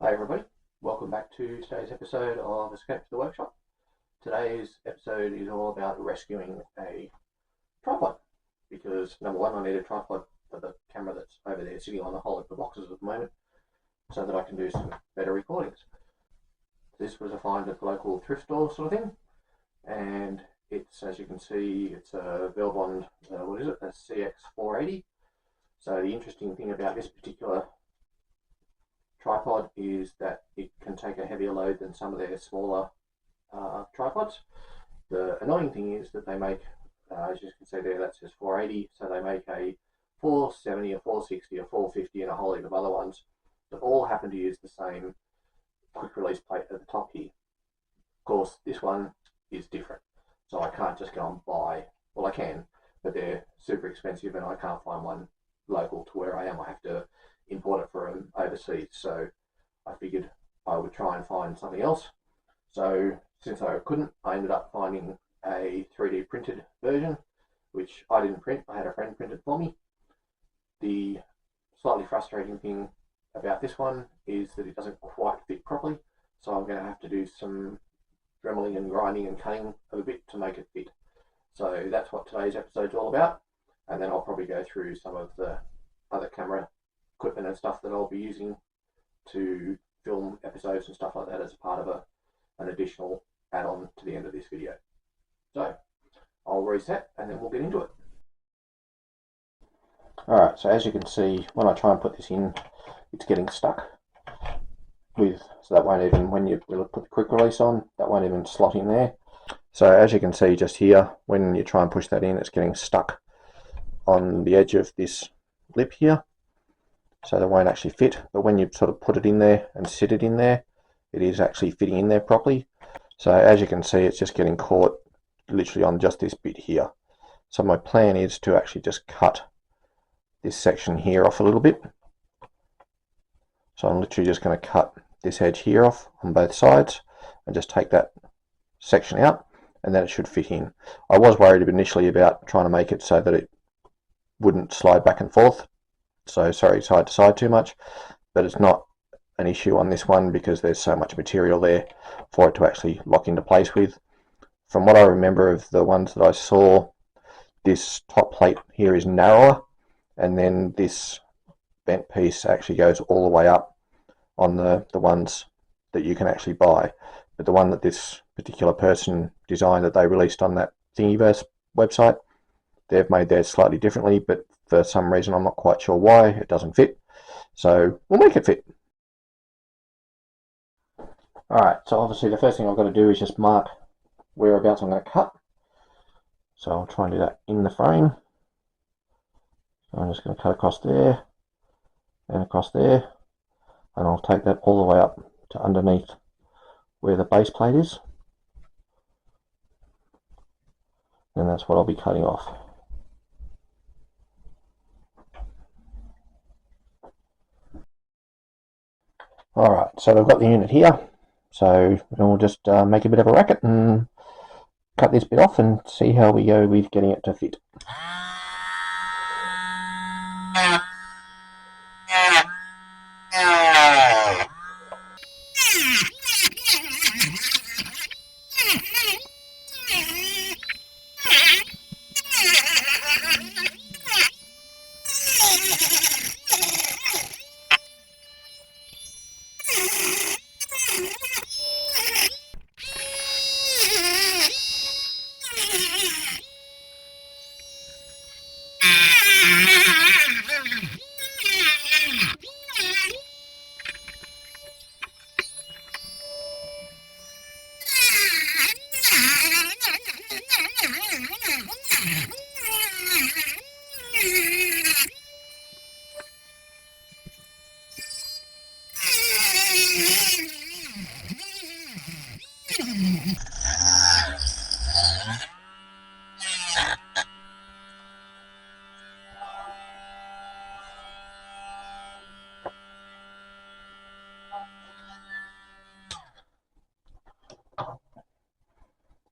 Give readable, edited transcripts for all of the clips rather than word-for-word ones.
Hi everybody, welcome back to today's episode of Escape to the Workshop. Today's episode is all about rescuing a tripod because number one, I need a tripod for the camera that's over there sitting on a whole heap of boxes at the moment so that I can do some better recordings. This was a find at the local thrift store sort of thing, and it's, as you can see, it's a Velbond, a CX480. So the interesting thing about this particular tripod is that it can take a heavier load than some of their smaller tripods. The annoying thing is that they make, as you can see there, that says 480, so they make a 470, a 460, a 450, and a whole heap of other ones that all happen to use the same quick release plate at the top here. Of course, this one is different, so I can't just go and buy, well I can, but they're super expensive and I can't find one local to where I am. I have to import it from overseas, so I figured I would try and find something else. So since I couldn't, I ended up finding a 3D printed version, which I didn't print, I had a friend print it for me. The slightly frustrating thing about this one is that it doesn't quite fit properly, so I'm going to have to do some dremeling and grinding and cutting of a bit to make it fit. So that's what today's episode's all about, and then I'll probably go through some of the other camera equipment and stuff that I'll be using to film episodes and stuff like that as part of an additional add-on to the end of this video. So I'll reset and then we'll get into it. Alright, so as you can see, when I try and put this in, it's getting stuck so that won't even, when you put the quick release on, that won't even slot in there. So as you can see just here, when you try and push that in, it's getting stuck on the edge of this lip here, so they won't actually fit. But when you sort of put it in there and sit it in there, it is actually fitting in there properly. So as you can see, it's just getting caught literally on just this bit here. So my plan is to actually just cut this section here off a little bit. So I'm literally just going to cut this edge here off on both sides and just take that section out, and then it should fit in. I was worried initially about trying to make it so that it wouldn't slide back and forth, so sorry, side to side too much, but it's not an issue on this one because there's so much material there for it to actually lock into place with. From what I remember of the ones that I saw, this top plate here is narrower, and then this bent piece actually goes all the way up on the ones that you can actually buy. But the one that this particular person designed that they released on that Thingiverse website, they've made theirs slightly differently, but for some reason I'm not quite sure why it doesn't fit. So we'll make it fit. Alright, so obviously the first thing I've got to do is just mark whereabouts I'm going to cut. So I'll try and do that in the frame. So I'm just going to cut across there and across there, and I'll take that all the way up to underneath where the base plate is, and that's what I'll be cutting off. Alright, so we've got the unit here, so we'll just make a bit of a racket and cut this bit off and see how we go with getting it to fit.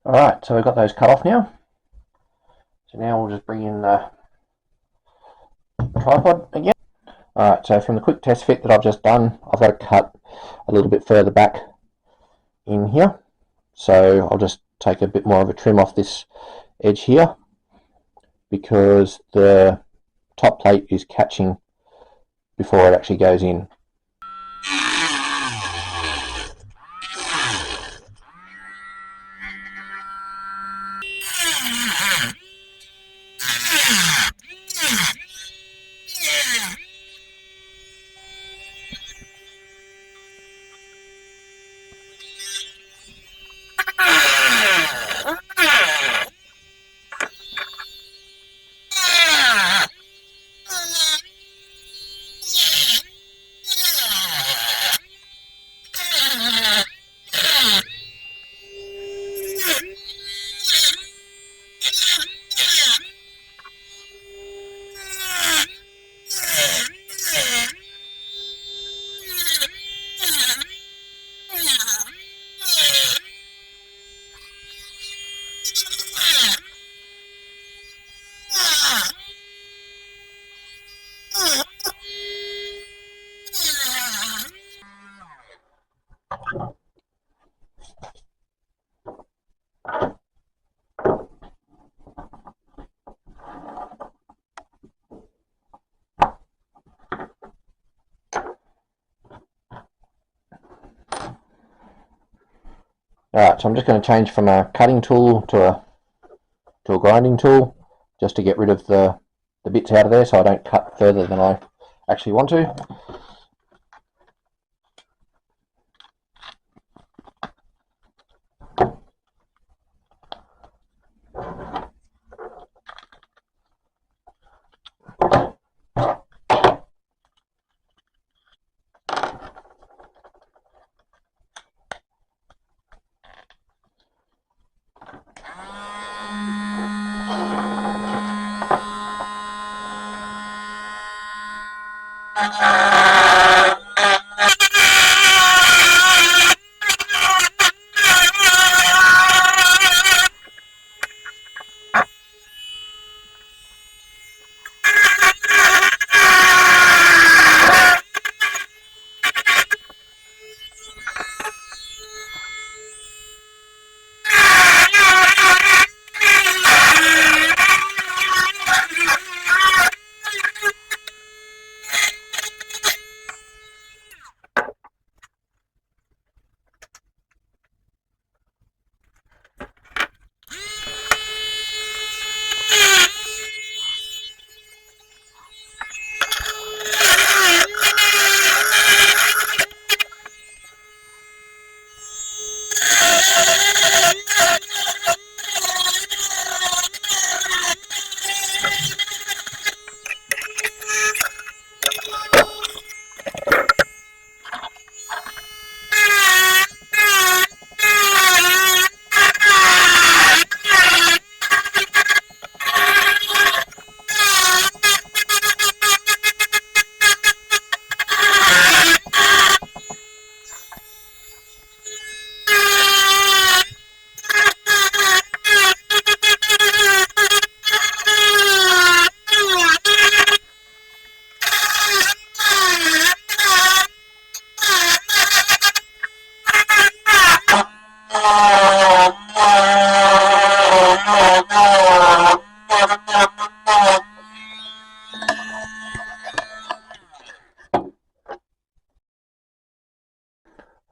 Alright, so we've got those cut off now. So now we'll just bring in the tripod again. Alright, so from the quick test fit that I've just done, I've got to cut a little bit further back in here. So I'll just take a bit more of a trim off this edge here because the top plate is catching before it actually goes in. Alright, so I'm just going to change from a cutting tool to a grinding tool just to get rid of the bits out of there so I don't cut further than I actually want to.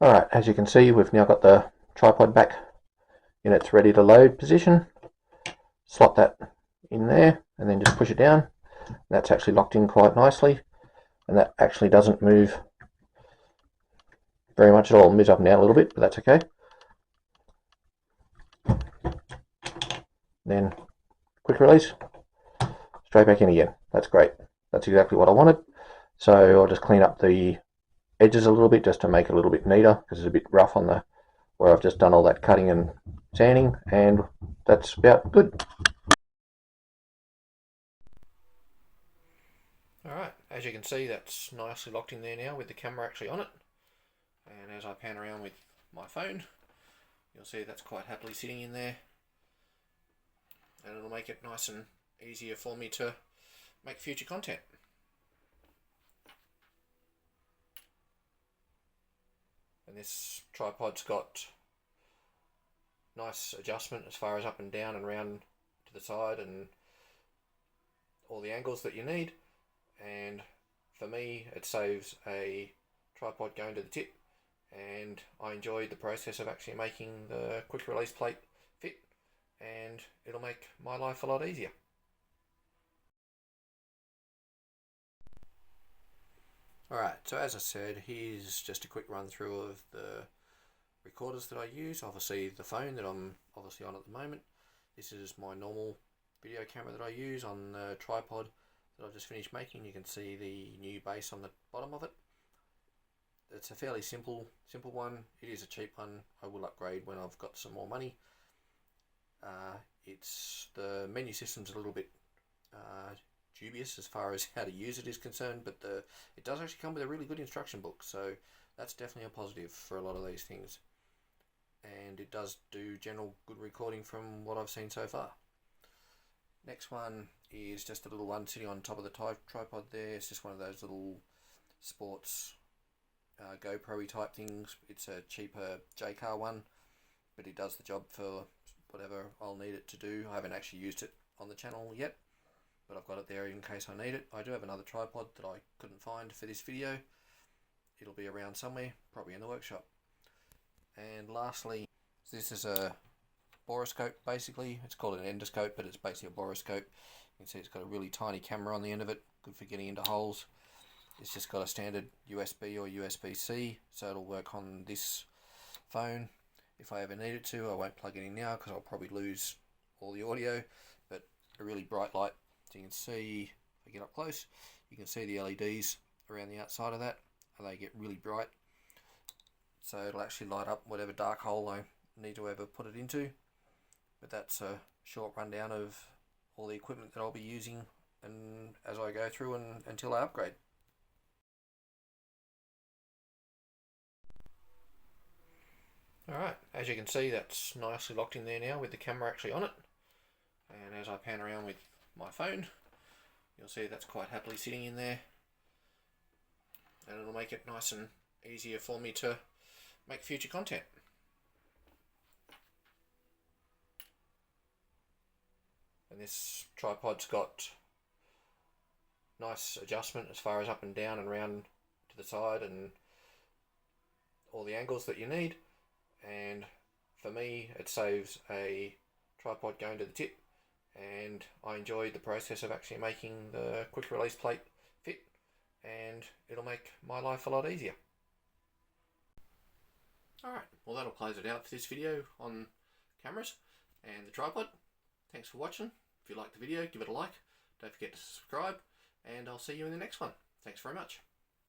Alright, as you can see, we've now got the tripod back in its ready to load position. Slot that in there and then just push it down. That's actually locked in quite nicely, and that actually doesn't move very much at all. It moves up and down a little bit, but that's okay. Then quick release, straight back in again. That's great. That's exactly what I wanted. So I'll just clean up the edges a little bit just to make it a little bit neater because it's a bit rough on the where I've just done all that cutting and sanding, and that's about good. Alright, as you can see, that's nicely locked in there now with the camera actually on it, and as I pan around with my phone you'll see that's quite happily sitting in there, and it'll make it nice and easier for me to make future content. And this tripod's got nice adjustment as far as up and down and round to the side and all the angles that you need. And for me, it saves a tripod going to the tip, and I enjoyed the process of actually making the quick release plate fit, and it'll make my life a lot easier. Alright, so as I said, here's just a quick run through of the recorders that I use. Obviously the phone that I'm obviously on at the moment. This is my normal video camera that I use on the tripod that I've just finished making. You can see the new base on the bottom of it. It's a fairly simple one. It is a cheap one. I will upgrade when I've got some more money. It's the menu system's a little bit dubious as far as how to use it is concerned, but it does actually come with a really good instruction book, so that's definitely a positive for a lot of these things. And it does do general good recording from what I've seen so far. Next one is just a little one sitting on top of the tripod there. It's just one of those little sports GoPro-y type things. It's a cheaper J-car one, but it does the job for whatever I'll need it to do. I haven't actually used it on the channel yet, but I've got it there in case I need it. I do have another tripod that I couldn't find for this video. It'll be around somewhere, probably in the workshop. And lastly, this is a boroscope basically. It's called an endoscope, but it's basically a boroscope. You can see it's got a really tiny camera on the end of it, good for getting into holes. It's just got a standard USB or USB-C, so it'll work on this phone if I ever need it to. I won't plug it in now because I'll probably lose all the audio, but a really bright light. So you can see, if I get up close, you can see the LEDs around the outside of that, and they get really bright. So it'll actually light up whatever dark hole I need to ever put it into. But that's a short rundown of all the equipment that I'll be using and as I go through and until I upgrade. Alright, as you can see, that's nicely locked in there now with the camera actually on it. And as I pan around with my phone, you'll see that's quite happily sitting in there. And it'll make it nice and easier for me to make future content. And this tripod's got nice adjustment as far as up and down and round to the side and all the angles that you need. And for me, it saves a tripod going to the tip, and I enjoyed the process of actually making the quick release plate fit, and it'll make my life a lot easier. Alright, well that'll close it out for this video on cameras and the tripod. Thanks for watching. If you liked the video, give it a like. Don't forget to subscribe, and I'll see you in the next one. Thanks very much.